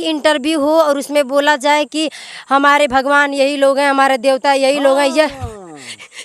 Interview हो और उसमें बोला जाए कि हमारे भगवान यही लोग हैं, हमारे देवता यही लोग हैं,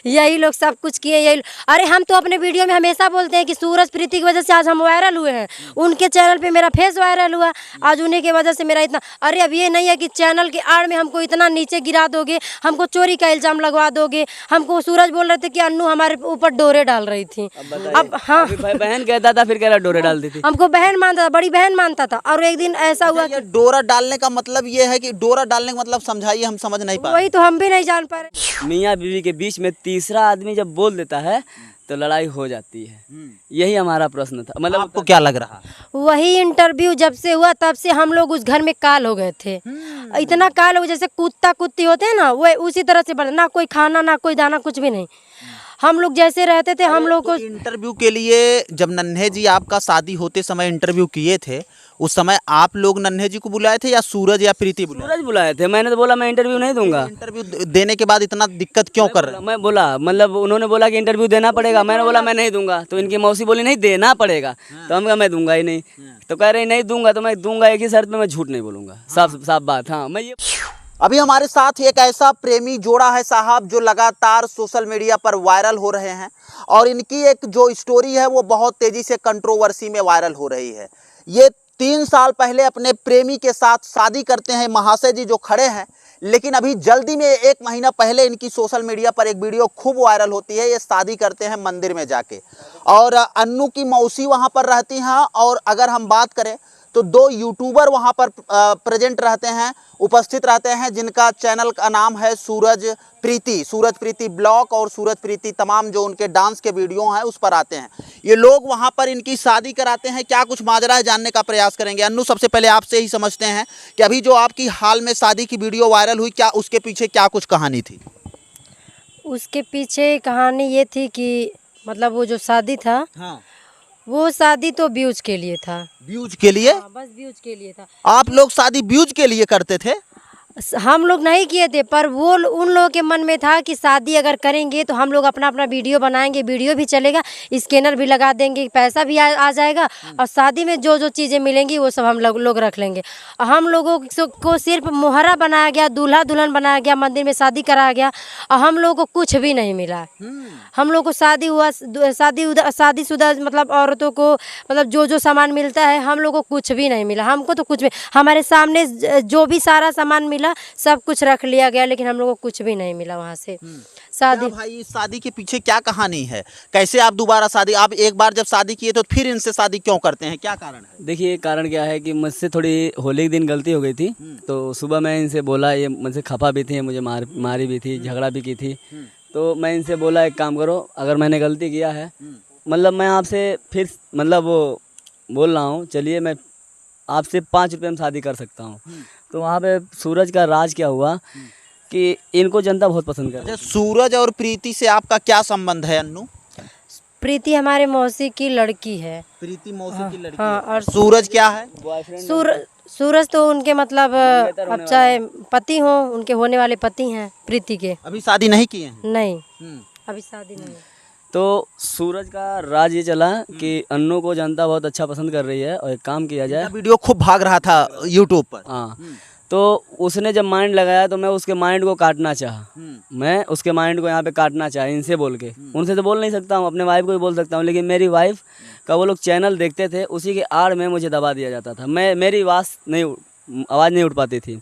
यही लोग सब कुछ किए, यही। अरे हम तो अपने वीडियो में हमेशा बोलते हैं कि सूरज प्रीति की वजह से आज हम वायरल हुए हैं, उनके चैनल पे मेरा फेस वायरल हुआ, आज उन्हीं की वजह से मेरा इतना। अरे अब ये नहीं है कि चैनल की आड़ में हमको इतना नीचे गिरा दोगे, हमको चोरी का इल्ज़ाम लगवा दोगे। हमको सूरज बोल रहे थे कि अन्नू हमारे ऊपर डोरे डाल रही थी। अब हाँ, बहन कहता था, फिर कह रहा डोरे डालती थी। हमको बहन मानता था, बड़ी बहन मानता था। और एक दिन ऐसा हुआ ये डोरा डालने का मतलब ये है कि डोरा डालने का मतलब समझाइए, हम समझ नहीं पा रहे। वही तो हम भी नहीं जान पा रहे। मियाँ बीवी के बीच में तीसरा आदमी जब बोल देता है तो लड़ाई हो जाती है। यही हमारा प्रश्न था। मतलब आपको क्या लग रहा? वही इंटरव्यू जब से हुआ तब से हम लोग उस घर में काल हो गए थे। इतना काल हो गया जैसे कुत्ता कुत्ती होते हैं ना, वो उसी तरह से ना कोई खाना ना कोई दाना, कुछ भी नहीं। हम लोग जैसे रहते थे, हम लोग को इंटरव्यू के लिए जब नन्हे जी आपका शादी होते समय इंटरव्यू किए थे, उस समय आप लोग नन्हे जी को बुलाए थे या सूरज या प्रीति बुलाए? सूरज बुलाए थे। मैंने तो बोला मैं इंटरव्यू नहीं दूंगा। इंटरव्यू देने के बाद इतना दिक्कत क्यों कर रहे? मैं बोला, मतलब उन्होंने बोला कि इंटरव्यू देना पड़ेगा, मैंने बोला मैं नहीं दूंगा। तो इनकी मौसी बोली नहीं देना पड़ेगा, तो हम कहा मैं दूंगा ही नहीं। तो कह रहे नहीं दूंगा, तो मैं दूंगा एक ही शर्त पे, मैं झूठ नहीं बोलूंगा। साफ साफ बात। हाँ, मैं ये अभी हमारे साथ एक ऐसा प्रेमी जोड़ा है साहब, जो लगातार सोशल मीडिया पर वायरल हो रहे हैं और इनकी एक जो स्टोरी है वो बहुत तेजी से कंट्रोवर्सी में वायरल हो रही है। ये 3 साल पहले अपने प्रेमी के साथ शादी करते हैं, महाशय जी जो खड़े हैं, लेकिन अभी जल्दी में 1 महीना पहले इनकी सोशल मीडिया पर एक वीडियो खूब वायरल होती है। ये शादी करते हैं मंदिर में जाके और अन्नू की मौसी वहाँ पर रहती हैं। और अगर हम बात करें तो 2 यूट्यूबर वहाँ पर प्रेजेंट रहते हैं, उपस्थित रहते हैं, जिनका चैनल का नाम है सूरज प्रीति ब्लॉग और सूरज प्रीति तमाम जो उनके डांस के वीडियो हैं उस पर आते हैं। ये लोग वहाँ पर इनकी शादी कराते हैं। क्या कुछ माजरा है जानने का प्रयास करेंगे। अन्नू, सबसे पहले आपसे ही समझते हैं कि अभी जो आपकी हाल में शादी की वीडियो वायरल हुई, क्या उसके पीछे क्या कुछ कहानी थी? उसके पीछे कहानी ये थी कि मतलब वो जो शादी था, हाँ, वो शादी तो व्यूज के लिए था। व्यूज के लिए? हाँ, बस व्यूज के लिए था। आप लोग शादी व्यूज के लिए करते थे? हम लोग नहीं किए थे, पर वो उन लोगों के मन में था कि शादी अगर करेंगे तो हम लोग अपना अपना वीडियो बनाएंगे, वीडियो भी चलेगा, स्कैनर भी लगा देंगे, पैसा भी आ जाएगा और शादी में जो जो चीज़ें मिलेंगी वो सब हम लोग रख लेंगे। और हम लोगों को सिर्फ मोहरा बनाया गया, दूल्हा दुल्हन बनाया गया, मंदिर में शादी कराया गया और हम लोग को कुछ भी नहीं मिला। हम लोग को शादी हुआ, शादीशुदा मतलब औरतों को मतलब जो जो सामान मिलता है, हम लोग को कुछ भी नहीं मिला। हमको तो कुछ भी, हमारे सामने जो भी सारा सामान मिला सब कुछ रख लिया गया, लेकिन हम लोग को कुछ भी नहीं मिला वहाँ से। शादी भाई, इस शादी के पीछे क्या कहानी है? कैसे आप दोबारा शादी, आप एक बार जब शादी किए तो फिर इनसे शादी क्यों करते हैं, क्या कारण है? देखिए, कारण क्या है कि मुझसे थोड़ी होली के दिन गलती हो गई थी। तो सुबह मैं इनसे बोला, ये मुझसे खफा भी थी, मुझे मारी भी थी, झगड़ा भी की थी। तो मैं इनसे बोला एक काम करो, अगर मैंने गलती किया है, मतलब मैं आपसे फिर मतलब वो बोल रहा हूँ, चलिए मैं आपसे 5 रुपये में शादी कर सकता हूँ। तो वहाँ पे सूरज का राज क्या हुआ कि इनको जनता बहुत पसंद कर। अच्छा, सूरज और प्रीति से आपका क्या संबंध है अन्नू? प्रीति हमारे मौसी की लड़की है। प्रीति मौसी की लड़की हाँ, है। और सूरज क्या है? सूरज तो उनके मतलब अब चाहे पति हो, उनके होने वाले पति हैं प्रीति के। अभी शादी नहीं किए हैं? नहीं, अभी शादी नहीं। तो सूरज का राज ये चला कि अन्नू को जनता बहुत अच्छा पसंद कर रही है और एक काम किया जाए। वीडियो खूब भाग रहा था यूट्यूब पर। हाँ, तो उसने जब माइंड लगाया तो मैं उसके माइंड को काटना चाहा। मैं उसके माइंड को यहाँ पे काटना चाहा इनसे बोल के। उनसे तो बोल नहीं सकता हूँ, अपने वाइफ को भी बोल सकता हूँ, लेकिन मेरी वाइफ का वो लोग चैनल देखते थे, उसी के आड़ में मुझे दबा दिया जाता था। मेरी आवाज़ नहीं उठ पाती थी।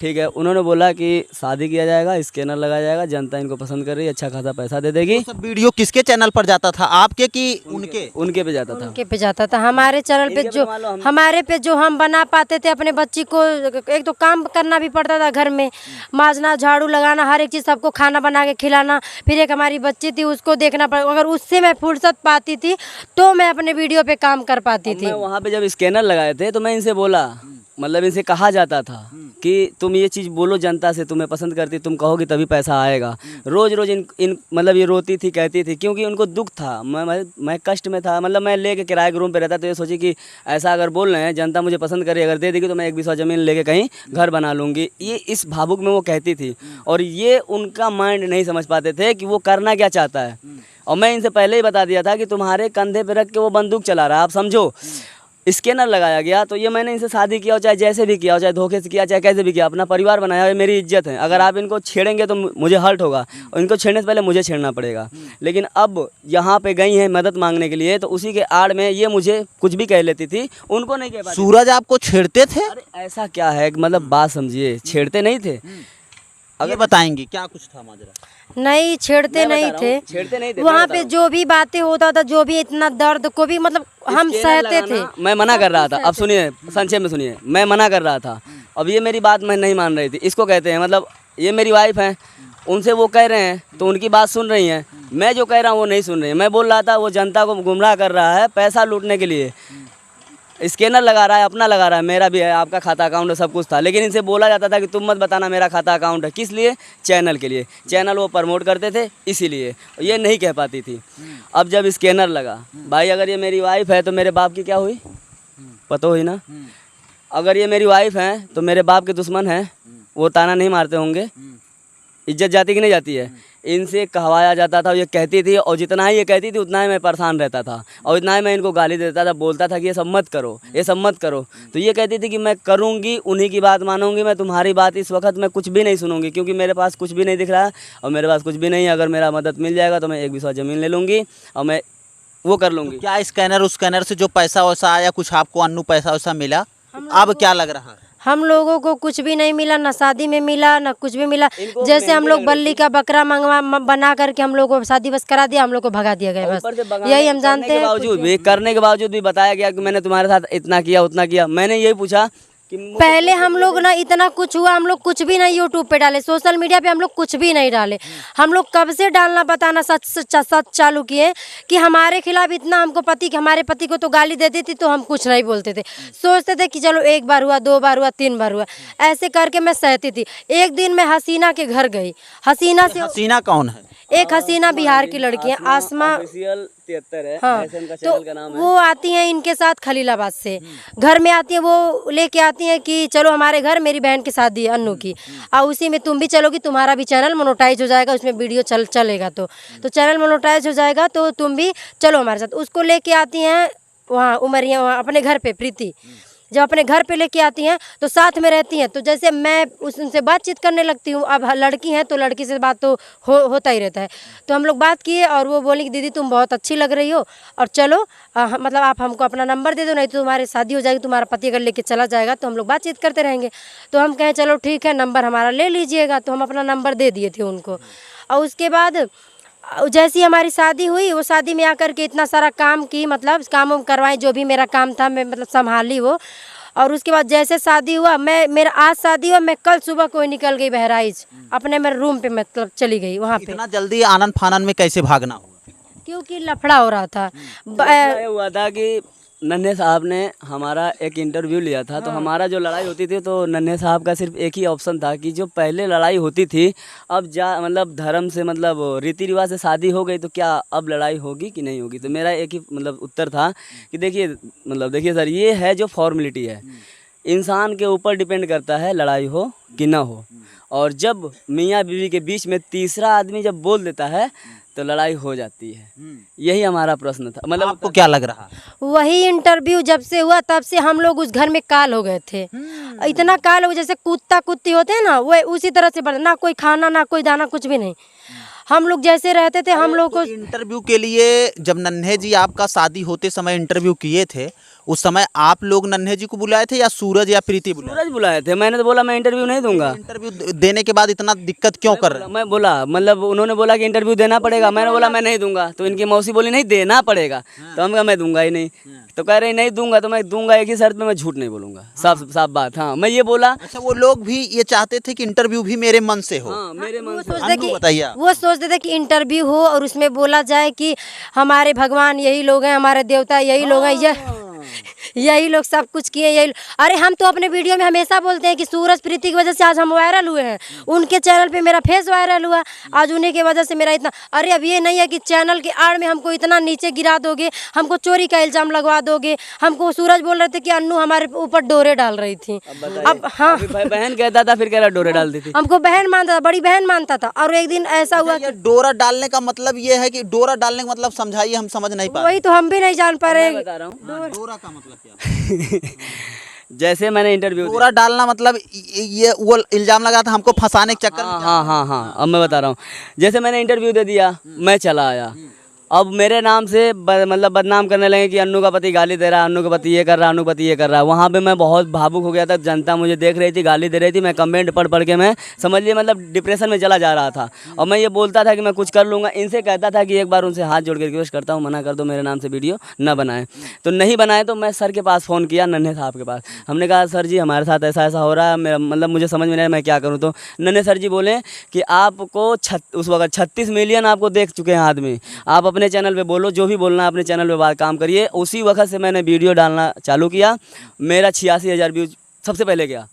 ठीक है, उन्होंने बोला कि शादी किया जाएगा, स्कैनर लगाया जाएगा, जनता इनको पसंद कर रही है, अच्छा खासा पैसा दे देगी। सब वीडियो किसके चैनल पर जाता था, आपके कि उनके? उनके पे जाता था। उनके पे जाता था। हमारे चैनल पे जो हम बना पाते थे अपने बच्ची को, एक तो काम करना भी पड़ता था घर में, माजना, झाड़ू लगाना, हर एक चीज़, सबको खाना बना के खिलाना, फिर एक हमारी बच्ची थी उसको देखना पड़ा। अगर उससे मैं फुर्सत पाती थी तो मैं अपने वीडियो पे काम कर पाती थी। वहाँ पे जब स्कैनर लगाए थे तो मैं इनसे बोला, मतलब इनसे कहा जाता था कि तुम ये चीज़ बोलो जनता से, तुम्हें पसंद करती, तुम कहोगी तभी पैसा आएगा। रोज़ रोज़ इन मतलब ये रोती थी, कहती थी, क्योंकि उनको दुख था, मैं कष्ट में था। मतलब मैं लेके किराए के रूम पे रहता, तो ये सोची कि ऐसा अगर बोल रहे हैं, जनता मुझे पसंद करे, अगर दे देगी तो मैं 1 बीसवा ज़मीन लेके कहीं घर बना लूँगी। ये इस भावुक में वो कहती थी और ये उनका माइंड नहीं समझ पाते थे कि वो करना क्या चाहता है। और मैं इनसे पहले ही बता दिया था कि तुम्हारे कंधे पर रख के वो बंदूक चला रहा है, आप समझो। स्कैनर लगाया गया, तो ये मैंने इनसे शादी किया हो, चाहे जैसे भी किया हो, चाहे धोखे से किया, चाहे कैसे भी किया, अपना परिवार बनाया, ये मेरी इज्जत है। अगर आप इनको छेड़ेंगे तो मुझे हर्ट होगा, और इनको छेड़ने से पहले मुझे छेड़ना पड़ेगा। लेकिन अब यहाँ पे गई हैं मदद मांगने के लिए, तो उसी के आड़ में ये मुझे कुछ भी कह लेती थी, उनको नहीं कह पाती। सूरज आपको छेड़ते थे? अरे ऐसा क्या है, मतलब बात समझिए, छेड़ते नहीं थे। अगर बताएंगे क्या कुछ था माजरा? नहीं छेड़ते नहीं थे, छेड़ते नहीं थे। वहाँ पे जो भी बातें होता था, जो भी इतना दर्द को भी मतलब हम सहते थे। मैं मना कर रहा था, अब सुनिए, संक्षेप में सुनिए, मैं मना कर रहा था, अब ये मेरी बात मैं नहीं मान रही थी। इसको कहते हैं मतलब ये मेरी वाइफ है, उनसे वो कह रहे हैं तो उनकी बात सुन रही हैं, मैं जो कह रहा हूँ वो नहीं सुन रही है। मैं बोल रहा था वो जनता को गुमराह कर रहा है पैसा लूटने के लिए, स्कैनर लगा रहा है, अपना लगा रहा है, मेरा भी है, आपका खाता अकाउंट है, सब कुछ था। लेकिन इनसे बोला जाता था कि तुम मत बताना मेरा खाता अकाउंट है। किस लिए? चैनल के लिए, चैनल वो प्रमोट करते थे इसीलिए, ये नहीं कह पाती थी। अब जब स्कैनर लगा, भाई अगर ये मेरी वाइफ है तो मेरे बाप की क्या हुई, पता हुई ना। अगर ये मेरी वाइफ है तो मेरे बाप के दुश्मन हैं, वो ताना नहीं मारते होंगे, इज्जत जाती कि नहीं जाती है। इनसे कहवाया जाता था, ये कहती थी, और जितना ही ये कहती थी उतना ही मैं परेशान रहता था, और इतना ही मैं इनको गाली देता था, बोलता था कि ये सब मत करो, ये सब मत करो। तो ये कहती थी कि मैं करूँगी, उन्हीं की बात मानूंगी, मैं तुम्हारी बात इस वक्त मैं कुछ भी नहीं सुनूंगी, क्योंकि मेरे पास कुछ भी नहीं दिख रहा है और मेरे पास कुछ भी नहीं है। अगर मेरा मदद मिल जाएगा तो मैं 1 बीघा ज़मीन ले लूँगी और मैं वो कर लूँगी। क्या स्कैनर, उस स्कैनर से जो पैसा वैसा आया, कुछ आपको अन्नू पैसा वैसा मिला? अब क्या लग रहा है? हम लोगों को कुछ भी नहीं मिला, ना शादी में मिला, ना कुछ भी मिला। जैसे हम लोग बल्ली का बकरा बना करके हम लोग को शादी बस करा दिया, हम लोग को भगा दिया गया, बस यही हम जानते हैं। करने के बावजूद भी बताया गया कि मैंने तुम्हारे साथ इतना किया उतना किया। मैंने यही पूछा कि पहले हम लोग ना इतना कुछ हुआ, हम लोग कुछ भी नहीं यूट्यूब पे डाले, सोशल मीडिया पे हम लोग कुछ भी नहीं डाले। हम लोग कब से डालना बताना सच चालू किए कि हमारे खिलाफ इतना हमको पति, कि हमारे पति को तो गाली देती थी तो हम कुछ नहीं बोलते थे, सोचते थे कि चलो 1 बार हुआ, 2 बार हुआ, 3 बार हुआ, ऐसे करके मैं सहती थी। एक दिन मैं हसीना के घर गई, हसीना से, हसीना कौन है? एक हसीना बिहार की लड़की है, आसमा 73 है, हाँ, ऐसे उनका तो चैनल का नाम है। वो आती हैं इनके साथ खलीलाबाद से, घर में आती हैं, वो लेके आती हैं कि चलो हमारे घर मेरी बहन की शादी है अन्नू की, और उसी में तुम भी चलोगी, तुम्हारा भी चैनल मोनेटाइज हो जाएगा, उसमें वीडियो चलेगा, तो चैनल मोनेटाइज हो जाएगा तो तुम भी चलो हमारे साथ। उसको लेके आती हैं वहाँ उमरिया, वहाँ अपने घर पे प्रीति, जब अपने घर पे लेके आती हैं तो साथ में रहती हैं, तो जैसे मैं उनसे बातचीत करने लगती हूँ। अब लड़की हैं तो लड़की से बात तो होता ही रहता है। तो हम लोग बात किए और वो बोली कि दीदी तुम बहुत अच्छी लग रही हो, और चलो मतलब आप हमको अपना नंबर दे दो, नहीं तो तुम्हारी शादी हो जाएगी, तुम्हारा पति अगर लेके चला जाएगा तो हम लोग बातचीत करते रहेंगे। तो हम कहें चलो ठीक है, नंबर हमारा ले लीजिएगा। तो हम अपना नंबर दे दिए थे उनको, और उसके बाद जैसी हमारी शादी हुई, वो शादी में आकर के इतना सारा काम की, मतलब काम वाम करवाए, जो भी मेरा काम था मैं मतलब संभाली वो। और उसके बाद जैसे शादी हुआ, मेरा आज शादी हुआ, मैं कल सुबह को निकल गई बहराइच, अपने मेरे रूम पे मतलब चली गई वहाँ पे। इतना जल्दी आनन फानन में कैसे भागना हुआ? क्योंकि लफड़ा हो रहा था। ये हुआ था कि नन्हे साहब ने हमारा एक इंटरव्यू लिया था, तो हमारा जो लड़ाई होती थी तो नन्हे साहब का सिर्फ एक ही ऑप्शन था कि जो पहले लड़ाई होती थी, अब मतलब धर्म से, मतलब रीति रिवाज से शादी हो गई तो क्या अब लड़ाई होगी कि नहीं होगी। तो मेरा एक ही मतलब उत्तर था कि देखिए सर, ये है जो फॉर्मेलिटी है, इंसान के ऊपर डिपेंड करता है लड़ाई हो कि ना हो। और जब मियाँ बीवी के बीच में तीसरा आदमी जब बोल देता है तो लड़ाई हो जाती है। यही हमारा प्रश्न था। मतलब आपको क्या लग रहा? वही इंटरव्यू जब से हुआ तब से हम लोग उस घर में काल हो गए थे। इतना काल हो, जैसे कुत्ता कुत्ती होते हैं ना, वो उसी तरह से ना कोई खाना, ना कोई दाना, कुछ भी नहीं। हम लोग जैसे रहते थे, हम लोग को इंटरव्यू के लिए जब नन्हे जी आपका शादी होते समय इंटरव्यू किए थे, उस समय आप लोग नन्हे जी को बुलाए थे या सूरज या प्रीति बुलाए? सूरज बुलाए थे। मैंने तो बोला मैं इंटरव्यू नहीं दूंगा। इंटरव्यू देने के बाद इतना दिक्कत क्यों कर रहे हैं? मैं बोला, मतलब उन्होंने बोला कि इंटरव्यू देना पड़ेगा, मैंने बोला मैं नहीं दूंगा। तो इनकी मौसी बोली नहीं देना पड़ेगा, तो हम कहा मैं दूंगा ही नहीं। तो कह रही नहीं दूंगा, तो मैं दूंगा एक ही शर्त में, मैं झूठ नहीं बोलूंगा, साफ साफ बात। हाँ, मैं ये बोला। अच्छा, वो लोग भी ये चाहते थे कि इंटरव्यू भी मेरे मन से हो। हाँ, मेरे मन से। वो सोचते थे कि इंटरव्यू हो और उसमें बोला जाए कि हमारे भगवान यही लोग हैं, हमारे देवता यही लोग हैं, यही लोग सब कुछ किए, यही। अरे हम तो अपने वीडियो में हमेशा बोलते हैं कि सूरज प्रीति की वजह से आज हम वायरल हुए हैं, उनके चैनल पे मेरा फेस वायरल हुआ, आज उन्हीं की वजह से मेरा इतना। अरे अब ये नहीं है कि चैनल के आड़ में हमको इतना नीचे गिरा दोगे, हमको चोरी का इल्जाम लगवा दोगे। हमको सूरज बोल रहे थे कि अन्नू हमारे ऊपर डोरे डाल रही थी। अब हाँ, बहन कहता था, फिर कह रहा डोरे डाल दी थी। हमको बहन मानता था, बड़ी बहन मानता था। और एक दिन ऐसा हुआ कि डोरा डालने का मतलब ये है कि डोरा डालने का मतलब समझाइए, हम समझ नहीं पा रहे। वही तो हम भी नहीं जान पा रहे। बता रहा हूँ, डोरा का मतलब जैसे मैंने इंटरव्यू पूरा डालना मतलब ये वो इल्जाम लगा था हमको फंसाने के चक्कर में। हाँ, अब मैं बता रहा हूँ। जैसे मैंने इंटरव्यू दे दिया, मैं चला आया, अब मेरे नाम से मतलब बदनाम करने लगे कि अन्नू का पति गाली दे रहा है, अन्नू का पति ये कर रहा है, अन्नू का पति ये कर रहा है। वहाँ पे मैं बहुत भावुक हो गया था, जनता मुझे देख रही थी, गाली दे रही थी, मैं कमेंट पढ़ के मैं समझ लिए मतलब डिप्रेशन में चला जा रहा था। और मैं ये बोलता था कि मैं कुछ कर लूँगा, इनसे कहता था कि एक बार उनसे हाथ जोड़ के रिक्वेस्ट करता हूँ, मना कर दो, मेरे नाम से वीडियो न बनाएं। तो नहीं बनाए तो मैं सर के पास फ़ोन किया, नन्हे साहब के पास। हमने कहा सर जी हमारे साथ ऐसा ऐसा हो रहा है, मेरा मतलब मुझे समझ में नहीं आया मैं क्या करूँ। तो नन्हे सर जी बोले कि आपको उस वक्त 36 मिलियन आपको देख चुके हैं आदमी, आप अपने चैनल पे बोलो, जो भी बोलना है अपने चैनल पे बात काम करिए। उसी वक्त से मैंने वीडियो डालना चालू किया, मेरा 86,000 व्यूज सबसे पहले गया।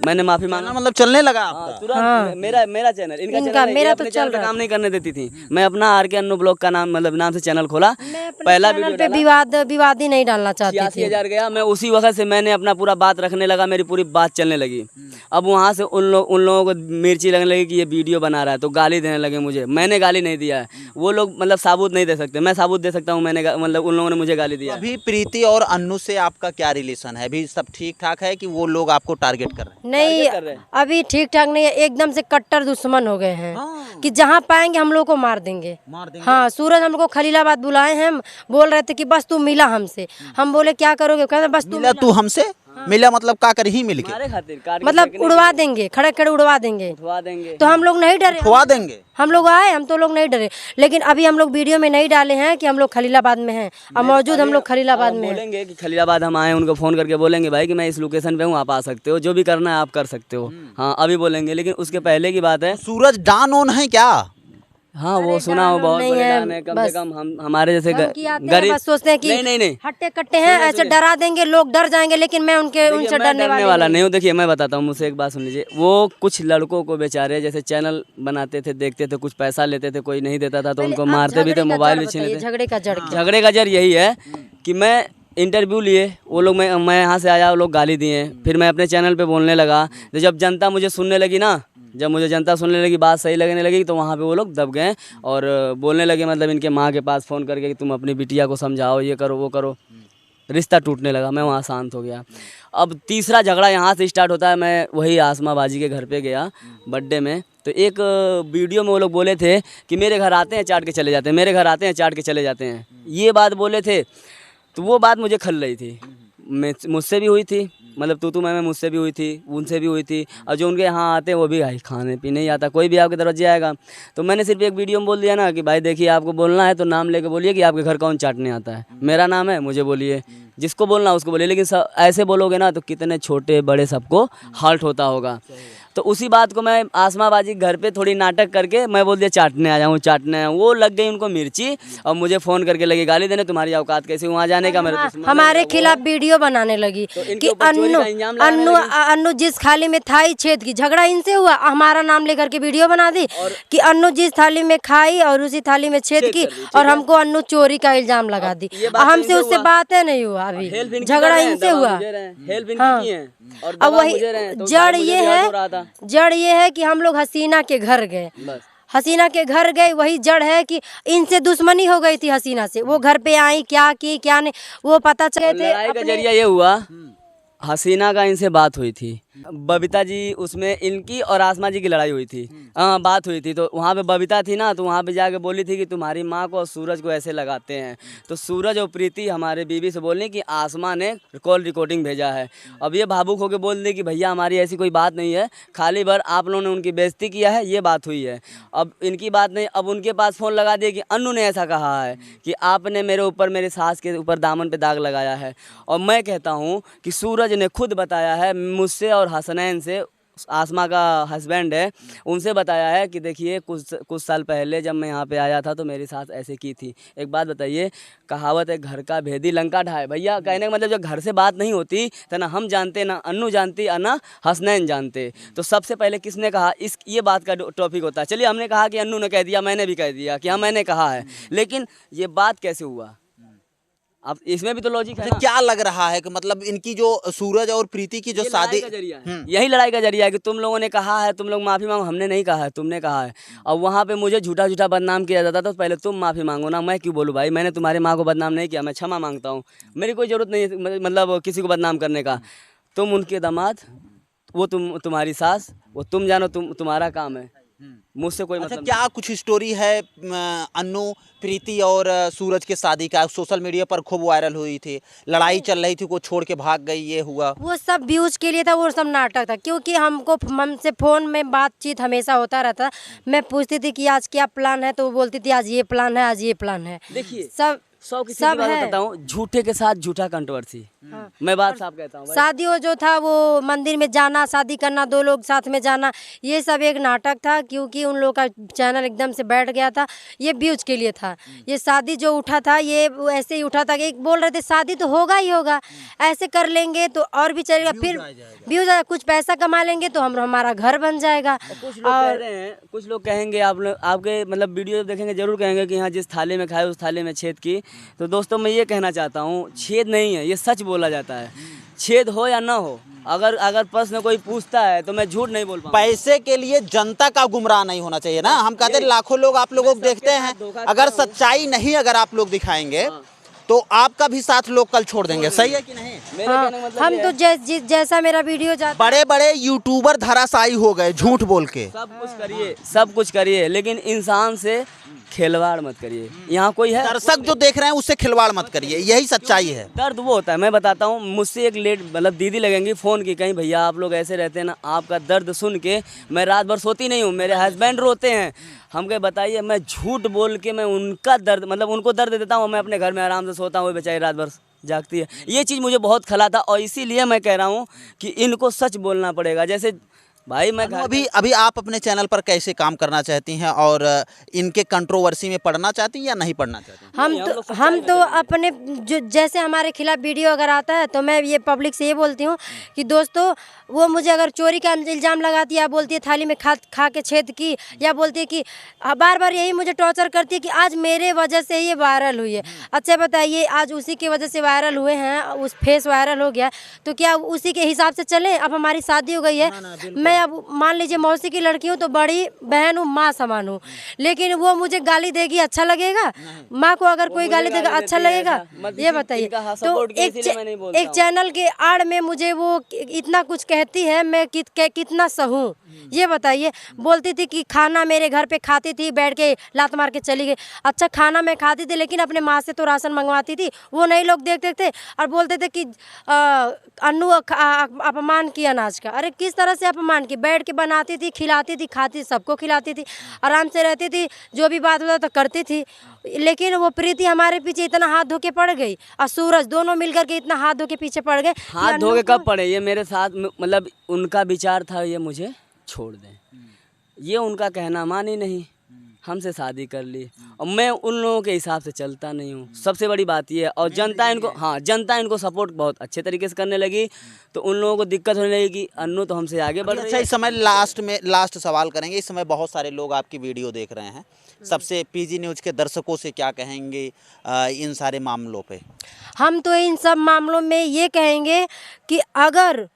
मैंने माफी मांगा, मतलब चलने लगा हाँ, आपका। तुरंत मेरा चैनल, इनका चैनल मेरा तो अपने चल चैनल पे रहा काम नहीं करने देती थी। मैं अपना आर.के. अन्नू ब्लॉग का नाम मतलब नाम से चैनल खोला, मैं अपने पहला चैनल वीडियो पे डाला, विवादी नहीं डालना चाहती थी। 86,000 गया। मैं उसी वक्त से मैंने अपना पूरा बात रखने लगा, मेरी पूरी बात चलने लगी। अब वहाँ से उन लोगों को मिर्ची लगने लगी कि ये वीडियो बना रहा है, तो गाली देने लगे मुझे। मैंने गाली नहीं दिया है, वो लोग मतलब साबुत नहीं दे सकते, मैं साबुत दे सकता हूँ। मैंने मतलब उन लोगों ने मुझे गाली दिया है। अभी प्रीति और अन्नू से आपका क्या रिलेशन है? अभी सब ठीक ठाक है कि वो लोग आपको टारगेट कर रहे हैं? नहीं, टारगेट कर रहे हैं। अभी ठीक ठाक नहीं है, एकदम से कट्टर दुश्मन हो गए हैं। हाँ। कि जहाँ पाएंगे हम लोग को मार देंगे। मार देंगे। हाँ, सूरज हम लोग को खलीलाबाद बुलाए हैं, हम बोल रहे थे कि बस तू मिला हमसे। हम बोले क्या करोगे, कहते बस तू मिला तू हमसे? मिला मतलब का कर ही मिल के हमारे खातिर कार के मतलब फेंकने उड़वा देंगे, खड़े खड़े उड़वा देंगे। उठवा देंगे। तो हम लोग नहीं डरे, खुआ देंगे। हम लोग आए, हम तो लोग नहीं डरे। लेकिन अभी हम लोग वीडियो में नहीं डाले हैं कि हम लोग खलीलाबाद में हैं, और मौजूद हम लोग खलीलाबाद में हैं। बोलेंगे कि खलीलाबाद हम आए, उनको फ़ोन करके बोलेंगे भाई कि मैं इस लोकेशन पे हूँ, आप आ सकते हो, जो भी करना है आप कर सकते हो। हाँ, अभी बोलेंगे, लेकिन उसके पहले की बात है। सूरज डान ऑन है क्या? हाँ, वो सुना हो, बहुत नहीं बड़े है, डान है। कम से बस कम हम हमारे जैसे धमकी आते हैं, गरीब बस सोचते हैं कि नहीं हट्टे कट्टे हैं, ऐसे डरा देंगे, लोग डर जाएंगे। लेकिन मैं उनसे मैं डरने वाला वाली नहीं हूँ। देखिए मैं बताता हूँ, मुझसे एक बात सुन लीजिए। वो कुछ लड़कों को बेचारे जैसे चैनल बनाते थे, देखते थे, कुछ पैसा लेते थे, कोई नहीं देता था तो उनको मारते भी थे, मोबाइल भी छीन लेते थे। झगड़े का जड़ क्या? झगड़े का जड़ यही है कि मैं इंटरव्यू लिए, वो लोग मैं यहाँ से आया, वो लोग गाली दिए, फिर मैं अपने चैनल पे बोलने लगा। तो जब जनता मुझे सुनने लगी ना, जब मुझे जनता सुनने लगी, बात सही लगने लगी, तो वहाँ पे वो लोग दब गए और बोलने लगे, मतलब इनके माँ के पास फ़ोन करके कि तुम अपनी बिटिया को समझाओ, ये करो वो करो। रिश्ता टूटने लगा, मैं वहाँ शांत हो गया। अब तीसरा झगड़ा यहाँ से स्टार्ट होता है। मैं वही आसमा बाजी के घर पे गया बर्थडे में, तो एक वीडियो में वो लोग बोले थे कि मेरे घर आते हैं चाट के चले जाते हैं, मेरे घर आते हैं चाट के चले जाते हैं, ये बात बोले थे। तो वो बात मुझे खल रही थी, मुझसे भी हुई थी, मतलब तू मैं मुझसे भी हुई थी, उनसे भी हुई थी, और जो उनके यहाँ आते हैं वो भी भाई खाने पीने ही आता, कोई भी आपके दरवाजे आएगा। तो मैंने सिर्फ एक वीडियो में बोल दिया ना कि भाई देखिए, आपको बोलना है तो नाम लेके बोलिए कि आपके घर कौन चाटने आता है, मेरा नाम है, मुझे बोलिए, जिसको बोलना उसको बोलिए। लेकिन सब ऐसे बोलोगे ना तो कितने छोटे बड़े सबको हर्ट होता होगा। तो उसी बात को मैं आसमाबाजी घर पे थोड़ी नाटक करके मैं बोल दिया चाटने आ जाऊँ, चाटने आया। वो लग गई उनको मिर्ची और मुझे फ़ोन करके लगी गाली देने, तुम्हारी औकात कैसे वहाँ जाने का, मेरे दुश्मन हमारे खिलाफ वीडियो बनाने लगी कि अन्नू जिस थाली में थाई छेद की, झगड़ा इनसे हुआ, हमारा नाम लेकर के वीडियो बना दी कि अन्नू जिस थाली में खाई और उसी थाली में छेद की, और हमको अन्नू चोरी का इल्जाम लगा दी। हमसे उससे बातें नहीं हुआ, अभी झगड़ा इनसे हुआ। अब वही जड़ ये है कि हम लोग हसीना के घर गए, हसीना के घर गए, वही जड़ है कि इनसे दुश्मनी हो गई थी हसीना से। वो घर पे आई, क्या की क्या नहीं वो पता चले थे। लड़ाई का जरिया ये हुआ, हसीना का इनसे बात हुई थी, बबीता जी, उसमें इनकी और आसमा जी की लड़ाई हुई थी। हाँ, बात हुई थी, तो वहाँ पे बबीता थी ना, तो वहाँ पे जाके बोली थी कि तुम्हारी माँ को और सूरज को ऐसे लगाते हैं। तो सूरज और प्रीति हमारे बीवी से बोलने कि आसमा ने कॉल रिकॉर्डिंग भेजा है। अब ये भावुक होकर बोल दी कि भैया हमारी ऐसी कोई बात नहीं है, खाली बार आप लोगों ने उनकी बेइज्जती किया है, ये बात हुई है। अब इनकी बात नहीं, अब उनके पास फ़ोन लगा दिया कि अन्नू ने ऐसा कहा है कि आपने मेरे ऊपर, मेरे सास के ऊपर दामन पे दाग लगाया है। और मैं कहता हूँ कि सूरज ने खुद बताया है मुझसे और हसनैन से, आसमा का हस्बैंड है, उनसे बताया है कि देखिए कुछ साल पहले जब मैं यहाँ पे आया था तो मेरी सास ऐसे की थी। एक बात बताइए, कहावत है घर का भेदी लंका ढाए। भैया कहने का मतलब जब घर से बात नहीं होती तो ना हम जानते, ना अन्नू जानती, ना हसनैन जानते। तो सबसे पहले किसने कहा, ये बात का टॉपिक होता है। चलिए, हमने कहा कि अन्नू ने कह दिया, मैंने भी कह दिया कि हाँ मैंने कहा है, लेकिन ये बात कैसे हुआ? अब इसमें भी तो लॉजिक है अच्छा, ना। क्या लग रहा है कि मतलब इनकी जो सूरज और प्रीति की जो ये शादी लड़ाई का जरिया है। यही लड़ाई का जरिया है कि तुम लोगों ने कहा है, तुम लोग माफी मांगो, हमने नहीं कहा है, तुमने कहा है। और वहाँ पे मुझे झूठा झूठा बदनाम किया जाता था, तो पहले तुम माफी मांगो ना, मैं क्यों बोलूँ भाई, मैंने तुम्हारी माँ को बदनाम नहीं किया, मैं क्षमा मांगता हूँ, मेरी कोई जरूरत नहीं है मतलब किसी को बदनाम करने का। तुम उनके दामाद, वो तुम्हारी सास, वो तुम जानो, तुम्हारा काम है, मुझसे कोई अच्छा, मतलब क्या कुछ स्टोरी है अन्नू, प्रीति और सूरज के शादी का? सोशल मीडिया पर खूब वायरल हुई थी, लड़ाई चल रही थी, को छोड़ के भाग गई, ये हुआ। वो सब व्यूज के लिए था, वो सब नाटक था, क्योंकि हमसे फोन में बातचीत हमेशा होता रहता। मैं पूछती थी कि आज क्या प्लान है, तो वो बोलती थी आज ये प्लान है, आज ये प्लान है। देखिए, सब किसी की बात बताता हूँ, झूठे के साथ झूठा कंट्रोवर्सी। मैं बात साफ कहता हूँ भाई। शादी वो जो था, वो मंदिर में जाना, शादी करना, दो लोग साथ में जाना, ये सब एक नाटक था, क्योंकि उन लोग का चैनल एकदम से बैठ गया था। ये व्यूज के लिए था। ये शादी जो उठा था, ये ऐसे ही उठा था कि बोल रहे थे शादी तो होगा ही होगा, ऐसे कर लेंगे तो और भी चलेगा, फिर व्यूज कुछ पैसा कमा लेंगे तो हमारा घर बन जाएगा। कुछ लोग कह रहे हैं, कुछ लोग कहेंगे, आप लोग आपके मतलब वीडियो देखेंगे जरूर कहेंगे कि हाँ जिस थाली में खाए उस थाली में छेद की। तो दोस्तों मैं ये कहना चाहता हूँ, छेद नहीं है, ये सच बोला जाता है। छेद हो या ना हो, अगर प्रश्न कोई पूछता है तो मैं झूठ नहीं बोल पाऊंगा। पैसे के लिए जनता का गुमराह नहीं होना चाहिए ना। हम कहते हैं लाखों लोग आप लोगों को देखते हैं, अगर सच्चाई नहीं अगर आप लोग दिखाएंगे तो आपका भी साथ लोग कल छोड़ देंगे। सही है कि नहीं? मेरे कहने का मतलब हम ये तो है, जैसा मेरा वीडियो जाता, बड़े बड़े यूट्यूबर धराशायी हो गए झूठ बोल के। सब कुछ करिए, लेकिन इंसान से खिलवाड़ मत करिए। यहाँ कोई है, दर्शक जो देख रहे हैं उससे खिलवाड़ मत करिए, यही सच्चाई है। दर्द वो होता है, मैं बताता हूँ। मुझसे एक लेट मतलब दीदी लगेंगी फ़ोन की, कहीं भैया आप लोग ऐसे रहते हैं ना, आपका दर्द सुन के मैं रात भर सोती नहीं हूँ, मेरे हस्बैंड रोते हैं। हम कहे बताइए, मैं झूठ बोल के मैं उनका दर्द मतलब उनको दर्द देता हूँ, मैं अपने घर में आराम से सोता हूँ, वो बेचारी रात भर जागती है। ये चीज़ मुझे बहुत खला था, और इसीलिए मैं कह रहा हूँ कि इनको सच बोलना पड़ेगा। जैसे भाई मैं अभी आप अपने चैनल पर कैसे काम करना चाहती हैं और इनके कंट्रोवर्सी में पढ़ना चाहती हैं या नहीं पढ़ना चाहती? हम तो अपने जो जैसे हमारे खिलाफ वीडियो अगर आता है तो मैं ये पब्लिक से ये बोलती हूँ कि दोस्तों, वो मुझे अगर चोरी का इल्ज़ाम लगाती है, या बोलती है थाली में खा के छेद की, या बोलती है कि बार बार यही मुझे टॉर्चर करती है कि आज मेरे वजह से ये वायरल हुई है। अच्छा बताइए, आज उसी की वजह से वायरल हुए हैं, उस फेस वायरल हो गया, तो क्या उसी के हिसाब से चलें? अब हमारी शादी हो गई है, मैं अब मान लीजिए मौसी की लड़की हूँ, तो बड़ी बहन हूँ, माँ समान हूँ, लेकिन वो मुझे गाली देगी, अच्छा लगेगा? माँ को अगर कोई गाली देगा अच्छा लगेगा? ये बताइए। तो एक चैनल के आड़ में मुझे वो इतना कुछ कहती है, मैं कितना सहूँ? ये बताइए। बोलती थी कि खाना मेरे घर पे खाती थी, बैठ के लात मार के चली गई। अच्छा, खाना मैं खाती थी, लेकिन अपने माँ से तो राशन मंगवाती थी, वो नहीं लोग देखते थे और बोलते थे कि अन्नू अपमान किया अनाज का। अरे किस तरह से अपमान की? बैठ के बनाती थी, खिलाती थी, खाती, सबको खिलाती थी, आराम से रहती थी, जो भी बात होता तो करती थी। लेकिन वो प्रीति हमारे पीछे इतना हाथ धो के पड़ गई, और सूरज दोनों मिलकर के इतना हाथ धो के पीछे पड़ गए। हाथ धो के कब पड़े? ये मेरे साथ मतलब उनका विचार था ये मुझे छोड़ दें, ये उनका कहना मानी नहीं, हमसे शादी कर ली, और मैं उन लोगों के हिसाब से चलता नहीं हूँ। सबसे बड़ी बात ये है, और जनता इनको सपोर्ट बहुत अच्छे तरीके से करने लगी, तो उन लोगों को दिक्कत होने लगी कि अन्नू तो हमसे आगे बढ़ रही है। अच्छा, इस समय लास्ट सवाल करेंगे। इस समय बहुत सारे लोग आपकी वीडियो देख रहे हैं, सबसे पीजी न्यूज़ के दर्शकों से क्या कहेंगे इन सारे मामलों पे? हम तो इन सब मामलों में ये कहेंगे कि अगर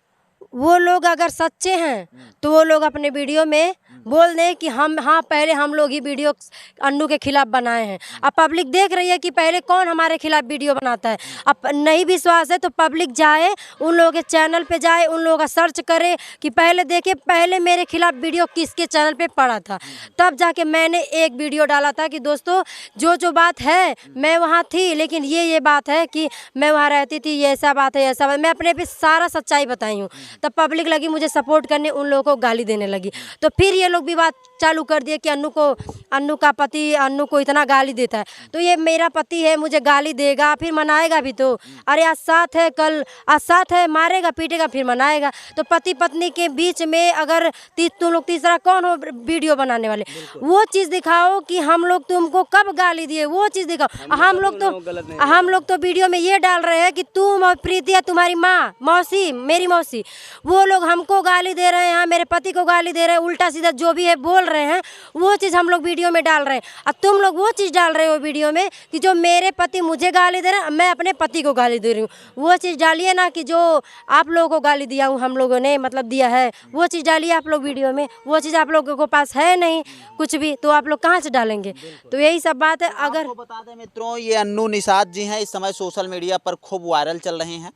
वो लोग अगर सच्चे हैं तो वो लोग अपने वीडियो में बोल दें कि पहले हम लोग ही वीडियो अन्नू के खिलाफ बनाए हैं। अब पब्लिक देख रही है कि पहले कौन हमारे खिलाफ वीडियो बनाता है। अब नहीं विश्वास है तो पब्लिक जाए, उन लोगों के चैनल पे जाए, उन लोगों का सर्च करे कि पहले देखे पहले मेरे खिलाफ वीडियो किसके चैनल पे पड़ा था, तब जाके मैंने एक वीडियो डाला था कि दोस्तों जो बात है मैं वहाँ थी, लेकिन ये बात है कि मैं वहाँ रहती थी, ये ऐसा बात है, ऐसा बात। मैं अपने पे सारा सच्चाई बताई हूँ। तब पब्लिक लगी मुझे सपोर्ट करने, उन लोगों को गाली देने लगी। तो फिर ये लोग भी बात चालू कर दिए कि अन्नू का पति अन्नू को इतना गाली देता है, तो ये मेरा पति है, मुझे गाली देगा, फिर मनाएगा भी। तो अरे आज साथ है, कल आज साथ है, मारेगा पीटेगा फिर मनाएगा। तो पति पत्नी के बीच में अगर तुम लोग तीसरा कौन हो वीडियो बनाने वाले? वो चीज़ दिखाओ कि हम लोग तुमको कब गाली दिए, वो चीज़ दिखाओ। हम लोग तो वीडियो में ये डाल रहे हैं कि तुम और प्रीति, तुम्हारी माँ, मौसी, मेरी मौसी, वो लोग हमको गाली दे रहे हैं, मेरे पति को गाली दे रहे हैं, उल्टा सीधा जो भी है बोल रहे हैं वो चीज़ हम लोग वीडियो में डाल रहे हैं। और तुम लोग वो चीज़ डाल रहे हो वीडियो में कि जो मेरे पति मुझे गाली दे रहे हैं, मैं अपने पति को गाली दे रही हूँ। वो चीज़ डालिए ना कि जो आप लोगों को गाली दिया हूँ, हम लोगों ने मतलब दिया है, वो चीज़ डालिए आप लोग वीडियो में। वो चीज़ आप लोगों को पास है नहीं कुछ भी, तो आप लोग कहाँ से डालेंगे? तो यही सब बात है। अगर आपको बता दें मित्रों, ये अन्नू निषाद जी हैं, इस समय सोशल मीडिया पर खूब वायरल चल रहे हैं।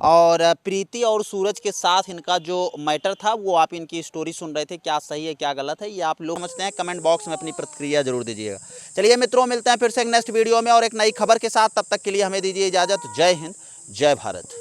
और प्रीति और सूरज के साथ इनका जो मैटर था वो आप इनकी स्टोरी सुन रहे थे। क्या सही है क्या गलत है ये आप लोग समझते हैं, कमेंट बॉक्स में अपनी प्रतिक्रिया जरूर दीजिएगा। चलिए मित्रों, मिलते हैं फिर से एक नेक्स्ट वीडियो में और एक नई खबर के साथ। तब तक के लिए हमें दीजिए इजाज़त। जय हिंद, जय भारत।